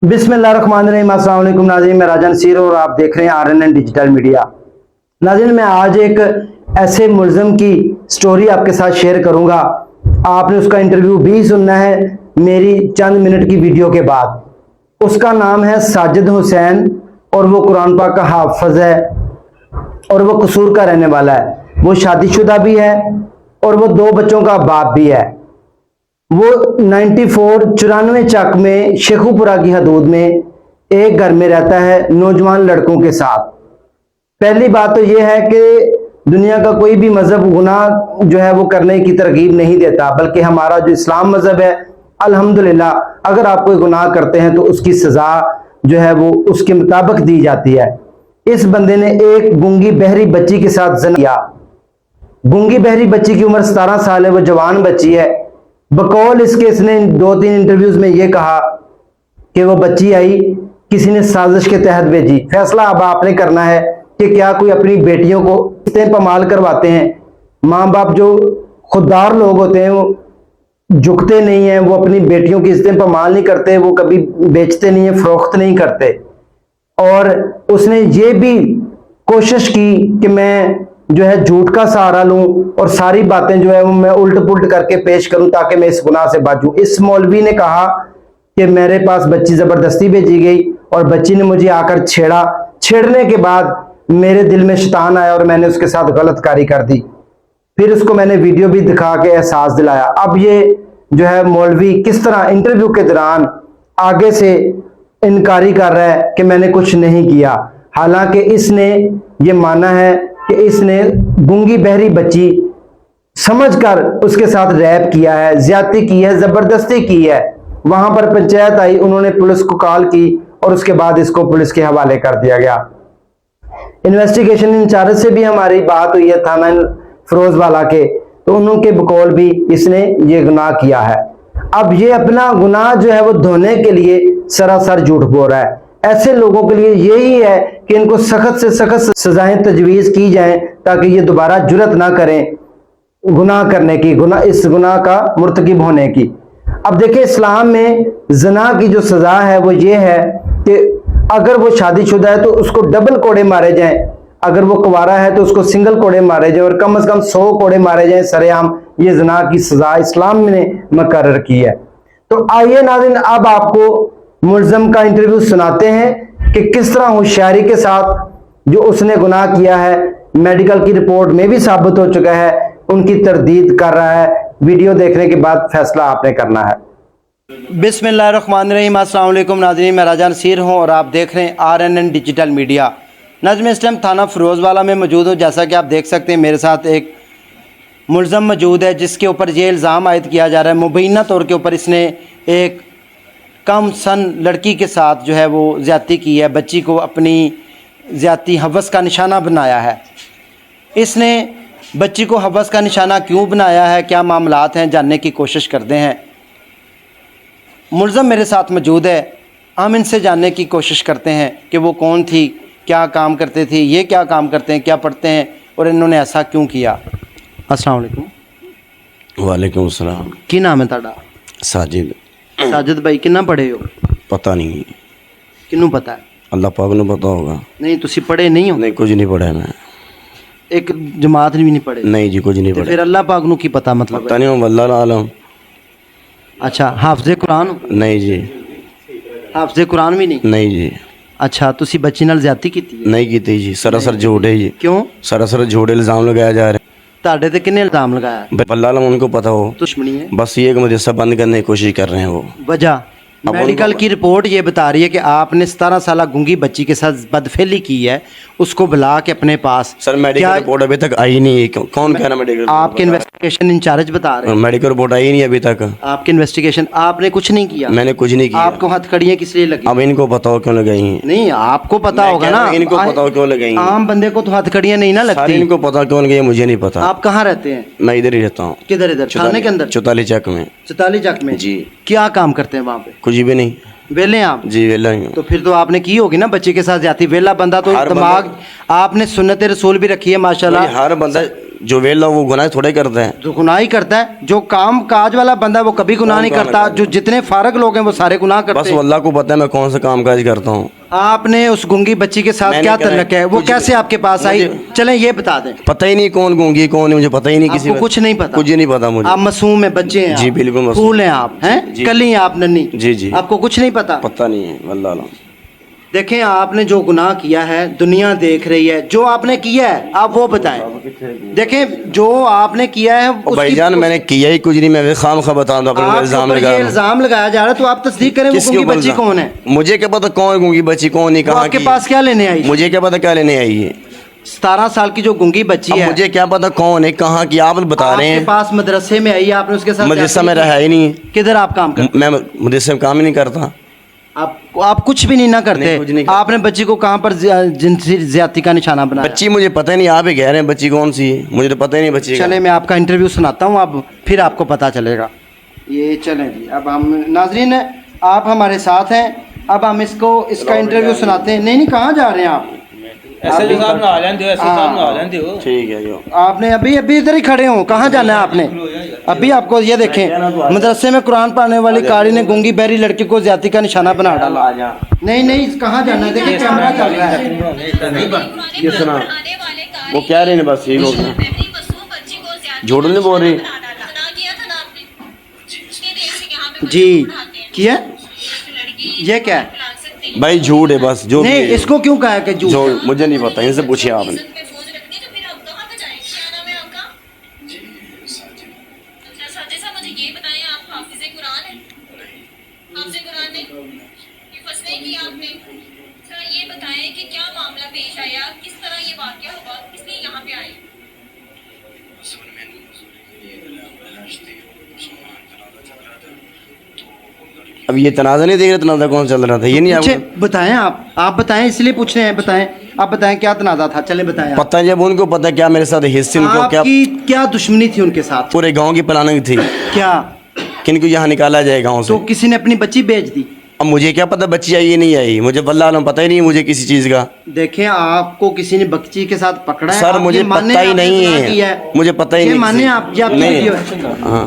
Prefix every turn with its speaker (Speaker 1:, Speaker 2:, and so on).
Speaker 1: बिस्मिल्लाहिर्रहमानिर्रहीम। अस्सलाम वालेकुम नाज़रीन, मैं राजा नसीर और आप देख रहे हैं RNN डिजिटल मीडिया। नाज़रीन, मैं आज एक ऐसे मुल्ज़िम की स्टोरी आपके साथ शेयर करूंगा। आपने उसका इंटरव्यू भी सुनना है मेरी चंद मिनट की वीडियो के बाद। उसका नाम है साजिद हुसैन और वो कुरान पाक का हाफिज है और वो कसूर का रहने वाला है। वो शादीशुदा भी है और वो 2 बच्चों का बाप भी है। वो 94 चक में शेखुपुरा की हदूद में एक घर में रहता है नौजवान लड़कों के साथ। पहली बात तो ये है कि दुनिया का कोई भी मजहब गुनाह जो है वो करने की तरगीब नहीं देता, बल्कि हमारा जो इस्लाम मजहब है अल्हम्दुलिल्लाह अगर आप कोई गुनाह करते हैं तो उसकी सजा जो है वो उसके मुताबिक दी जाती है। इस बंदे ने एक गूंगी बहरी बच्ची के साथ ज़िना किया। गूंगी बहरी बच्ची की उम्र 17 साल है, वो जवान बच्ची है। बकौल इसके इसने 2-3 इंटरव्यूज में ये कहा कि वो बच्ची आई किसी ने साजिश के तहत भेजी। फैसला अब आपने करना है कि क्या कोई अपनी बेटियों को किस्तें पमाल करवाते हैं। माँ बाप जो खुददार लोग होते हैं वो झुकते नहीं हैं, वो अपनी बेटियों की किस्तें पमाल नहीं करते, वो कभी बेचते नहीं है, फरोख्त नहीं करते। और उसने ये भी कोशिश की कि मैं जो है झूठ का सहारा लूं और सारी बातें जो है वो मैं उल्ट पुल्ट करके पेश करूं ताकि मैं इस गुनाह से बचूं। इस मौलवी ने कहा कि मेरे पास बच्ची जबरदस्ती भेजी गई और बच्ची ने मुझे आकर छेड़ा। छेड़ने के बाद मेरे दिल में शैतान आया और मैंने उसके साथ गलत कारी कर दी। फिर उसको मैंने वीडियो भी दिखा के एहसास दिलाया। अब ये जो है मौलवी किस तरह इंटरव्यू के दौरान आगे से इनकारी कर रहा है कि मैंने कुछ नहीं किया, हालांकि इसने ये माना है कि इसने गूंगी बहरी बच्ची समझकर उसके साथ रैप किया है, ज्यादती की है, जबरदस्ती की है। वहां पर पंचायत आई, उन्होंने पुलिस को कॉल की और उसके बाद इसको पुलिस के हवाले कर दिया गया। इन्वेस्टिगेशन इंचार्ज से भी हमारी बात हुई है थाना फिरोजवाला के, तो उनके बकौल भी इसने ये गुनाह किया है। अब ये अपना गुनाह जो है वो धोने के लिए सरासर झूठ बोल रहा है। ऐसे लोगों के लिए यही है कि इनको सख्त से सख्त सजाएं तजवीज की जाएं ताकि ये दोबारा जुर्रत ना करें गुनाह करने की, इस गुनाह का मुर्तकिब होने की। अब देखिए इस्लाम में ज़िना की जो सजा है वो ये है कि अगर वो शादीशुदा है तो उसको डबल कोड़े मारे जाएं, अगर वो कुंवारा है तो उसको सिंगल कोड़े मारे जाएं और कम से कम 100 कोड़े मारे जाएं सरेआम। ये ज़िना की सजा इस्लाम ने मुकर्रर की है। तो आइए नाज़रीन, अब आपको मुल्ज़म का इंटरव्यू सुनाते हैं कि किस तरह होशियारी के साथ जो उसने गुनाह किया है, मेडिकल की रिपोर्ट में भी साबित हो चुका है, उनकी तरदीद कर रहा है। वीडियो देखने के बाद फैसला आपने करना है। बिस्मिल्लाहिर्रहमानिर्रहीम। अस्सलाम वालेकुम नाज़रीन, मैं राजा नसीर हूँ और आप देख रहे हैं RNN डिजिटल मीडिया। नाज़रीन, इस टाइम थाना फिरोजवाला में मौजूद हूँ। जैसा कि आप देख सकते हैं मेरे साथ एक मुल्ज़म मौजूद है जिसके ऊपर ये इल्ज़ाम आयद किया जा रहा है। मुबैना तौर के ऊपर इसने एक कम सन लड़की के साथ जो है वो ज़्यादती की है, बच्ची को अपनी ज़्यादती हवस का निशाना बनाया है। इसने बच्ची को हवस का निशाना क्यों बनाया है, क्या मामलात हैं, जानने की कोशिश करते हैं। मुल्ज़म मेरे साथ मौजूद है, हम इनसे जानने की कोशिश करते हैं कि वो कौन थी, क्या काम करते थे, ये क्या काम करते हैं, क्या पढ़ते हैं और इन्होंने ऐसा क्यों किया। अस्सलाम वालेकुम।
Speaker 2: वालेकुम अस्सलाम।
Speaker 1: की नाम है ताड़ा?
Speaker 2: साजिद।
Speaker 1: साजिद भाई कितना पढ़े हो?
Speaker 2: पता नहीं,
Speaker 1: किन्नू पता है?
Speaker 2: अल्लाह पाक ने पता होगा।
Speaker 1: नहीं तुसी पढ़े नहीं हो?
Speaker 2: नहीं, कुछ नहीं पढ़ा मैं।
Speaker 1: एक जमात भी नहीं पढ़े?
Speaker 2: नहीं जी, कुछ नहीं
Speaker 1: तो
Speaker 2: पढ़ा।
Speaker 1: फिर अल्लाह पाक नू की पता मतलब
Speaker 2: पता नहीं हूँ, अल्लाह आलम।
Speaker 1: अच्छा, हाफिज़े कुरान हो?
Speaker 2: नहीं जी।
Speaker 1: हाफिज़े कुरान भी नहीं?
Speaker 2: नहीं जी।
Speaker 1: अच्छा, तुसी बच्ची नाल ज़्यादती कीती?
Speaker 2: नहीं की जी, सरासर झूठ है जी।
Speaker 1: क्यों?
Speaker 2: सरासर झूठ इल्ज़ाम लगाया जा रहा है।
Speaker 1: ताड़े ते किन्ने इल्ज़ाम लगाया?
Speaker 2: अल्लाह आलम, उनको पता हो।
Speaker 1: दुश्मनी है
Speaker 2: बस ये कि मदरसा बंद करने की कोशिश कर रहे हैं वो।
Speaker 1: वजह मेडिकल की रिपोर्ट ये बता रही है कि आपने 17 साल गूंगी बच्ची के साथ बदफेली की है, उसको बुला के अपने पास।
Speaker 2: सर मेडिकल रिपोर्ट अभी तक आई नहीं है। कौन कह रहा मेडिकल?
Speaker 1: आपके इन्वेस्टिगेशन इंचार्ज बता रहे हैं
Speaker 2: मेडिकल रिपोर्ट आई नहीं अभी तक।
Speaker 1: आपके इन्वेस्टिगेशन आपने कुछ नहीं किया?
Speaker 2: मैंने कुछ नहीं किया।
Speaker 1: आपको हथकड़ियाँ किस लिए लगी?
Speaker 2: अब इनको पता हो क्यों लगाई हैं।
Speaker 1: नहीं, आपको पता होगा ना,
Speaker 2: इनको पता हो क्यों लगाई हैं।
Speaker 1: आम बंदे को तो हथकड़ियाँ नहीं ना लगती।
Speaker 2: इनको पता क्यों लगाई मुझे नहीं पता।
Speaker 1: आप कहाँ रहते हैं?
Speaker 2: मैं इधर ही रहता हूँ।
Speaker 1: किधर? इधर थाने के अंदर?
Speaker 2: 44 चक में।
Speaker 1: 44 चक में
Speaker 2: जी।
Speaker 1: क्या काम करते हैं वहाँ पे?
Speaker 2: कुछ भी नहीं।
Speaker 1: वेले हैं आप?
Speaker 2: जी वेला ही हूँ।
Speaker 1: तो फिर तो आपने की होगी ना बच्चे के साथ जाती। वेला बंदा तो दिमाग, आपने सुन्नत रसूल भी रखी है माशाल्लाह।
Speaker 2: हर बंदा जो वेला वो गुनाह थोड़े करता है।
Speaker 1: जो गुनाह ही करता है, जो काम काज वाला बंदा है वो कभी गुनाह नहीं करता, जो जितने फारग लोग हैं वो सारे गुनाह
Speaker 2: बस
Speaker 1: करते
Speaker 2: वो
Speaker 1: हैं।
Speaker 2: अल्लाह को पता है मैं कौन सा काम काज करता हूँ।
Speaker 1: आपने उस गूंगी बच्ची के साथ
Speaker 2: मैंने
Speaker 1: क्या
Speaker 2: करा है,
Speaker 1: तल्लक है, वो
Speaker 2: कुछ
Speaker 1: कैसे आपके पास आई, चलें ये बता दें।
Speaker 2: पता ही नहीं कौन गूंगी कौन नहीं, मुझे पता ही नहीं किसी
Speaker 1: आपको कुछ नहीं पता?
Speaker 2: कुछ नहीं पता मुझे।
Speaker 1: आप मासूम है, बच्चे हैं,
Speaker 2: जी,
Speaker 1: आप।
Speaker 2: बिल्कुल मासूम।
Speaker 1: फूल हैं आप, हैं
Speaker 2: जी।
Speaker 1: कली हैं आप, नन्ही।
Speaker 2: जी जी
Speaker 1: आपको कुछ नहीं पता?
Speaker 2: पता नहीं है वल्लाह आलम।
Speaker 1: देखें, आपने जो गुनाह किया है दुनिया देख रही है, जो आपने किया है आप वो बताएं। देखें, जो आपने किया है
Speaker 2: ओ भाईजान मैंने किया ही कुछ नहीं, मैं खामखा बताऊं तो अपने
Speaker 1: आपके
Speaker 2: इल्जाम
Speaker 1: ऊपर
Speaker 2: लगा
Speaker 1: ये
Speaker 2: रहा हूं।
Speaker 1: इल्जाम लगाया जा रहा है, तो आप तस्दीक करें वो
Speaker 2: किसके
Speaker 1: गूंगी
Speaker 2: ऊपर
Speaker 1: बच्ची
Speaker 2: इल्जाम?
Speaker 1: कौन है?
Speaker 2: मुझे क्या पता कौन गूंगी बच्ची कौन नहीं,
Speaker 1: वो
Speaker 2: कहाँ
Speaker 1: आपके
Speaker 2: की?
Speaker 1: पास क्या लेने आई?
Speaker 2: मुझे क्या पता क्या लेने आई है?
Speaker 1: 17 साल की जो गूंगी बच्ची
Speaker 2: अब
Speaker 1: है,
Speaker 2: मुझे क्या पता कौन है कहाँ की, आप बता रहे
Speaker 1: आपके
Speaker 2: हैं।
Speaker 1: पास मदरसे में आई है, आपने उसके साथ
Speaker 2: मदरसा मेरा
Speaker 1: जाती
Speaker 2: है ही नहीं है।
Speaker 1: किधर आप काम करते?
Speaker 2: मैं मदरसे में काम ही नहीं करता।
Speaker 1: आप कुछ भी नहीं ना करते।
Speaker 2: नहीं, कुछ नहीं करता।
Speaker 1: आपने बच्ची को कहाँ पर जिनसी ज्यादती का निशाना बनाया?
Speaker 2: बच्ची मुझे पता ही नहीं, आप ही कह रहे हैं बच्ची कौन सी है, मुझे तो पता ही नहीं बच्ची का।
Speaker 1: चले मैं आपका इंटरव्यू सुनाता हूँ, अब फिर आपको पता चलेगा। ये चलें जी, अब हम नाजरीन आप हमारे साथ हैं, अब हम इसका इंटरव्यू सुनाते हैं। नहीं कहाँ जा रहे हैं आप?
Speaker 3: एसएचओ साहब ना आ जाते हो, एसएचओ साहब ना आ जाते हो।
Speaker 2: ठीक है जो
Speaker 1: आपने अभी इधर ही खड़े हो, कहाँ जाना है आपने? अभी आपको ये देखें, मदरसे में कुरान पढ़ने वाली कारी ने गूंगी बहरी लड़की को ज्यादती का निशाना बना डाला। नहीं कहाँ जाना है? देखिए कैमरा चल रहा है।
Speaker 2: ये सुना वो कह रहे हैं बस ठीक हो गया, झूठ नहीं बोल रही।
Speaker 1: जी किया ये क्या है?
Speaker 2: भाई झूठ है बस, जो
Speaker 1: नहीं
Speaker 2: भी है।
Speaker 1: इसको क्यों कहा है कि
Speaker 2: जो
Speaker 1: झूठ?
Speaker 2: मुझे नहीं पता, इनसे पूछिए आपने।
Speaker 4: कि क्या मामला पेश आया, किस तरह ये वाकया हुआ, किसने यहाँ पे आए?
Speaker 2: अब ये तनाज़ा नहीं देख रहे, तनाज़ा कौन चल रहा था ये नहीं
Speaker 1: पूछे
Speaker 2: आपको
Speaker 1: बताएं, आप बताएं, इसलिए पूछ रहे हैं, बताएं आप, बताएं क्या तनाज़ा था, चलें बताएं आप।
Speaker 2: पता है। जब उनको पता क्या मेरे साथ हिस्से उनको क्या
Speaker 1: आपकी क्या दुश्मनी थी उनके साथ?
Speaker 2: पूरे गांव की प्लानिंग थी
Speaker 1: क्या?
Speaker 2: किनको यहाँ निकाला जाए गांव से।
Speaker 1: तो किसी ने अपनी बच्ची बेच दी?
Speaker 2: अब मुझे क्या पता बच्ची आई नहीं आई, मुझे वल्लाह आलम पता ही नहीं मुझे किसी चीज़ का।
Speaker 1: देखें, आपको किसी ने बच्ची के साथ पकड़ा है?
Speaker 2: सर
Speaker 1: आप
Speaker 2: मुझे
Speaker 1: ये माने
Speaker 2: पता ही
Speaker 1: आपने
Speaker 2: नहीं
Speaker 1: गुनाह किया
Speaker 2: है, मुझे पता ही
Speaker 1: ये
Speaker 2: नहीं
Speaker 1: माने
Speaker 2: किसी-
Speaker 1: आप, ये आपकी
Speaker 2: नहीं।
Speaker 1: वीडियो है।
Speaker 2: हाँ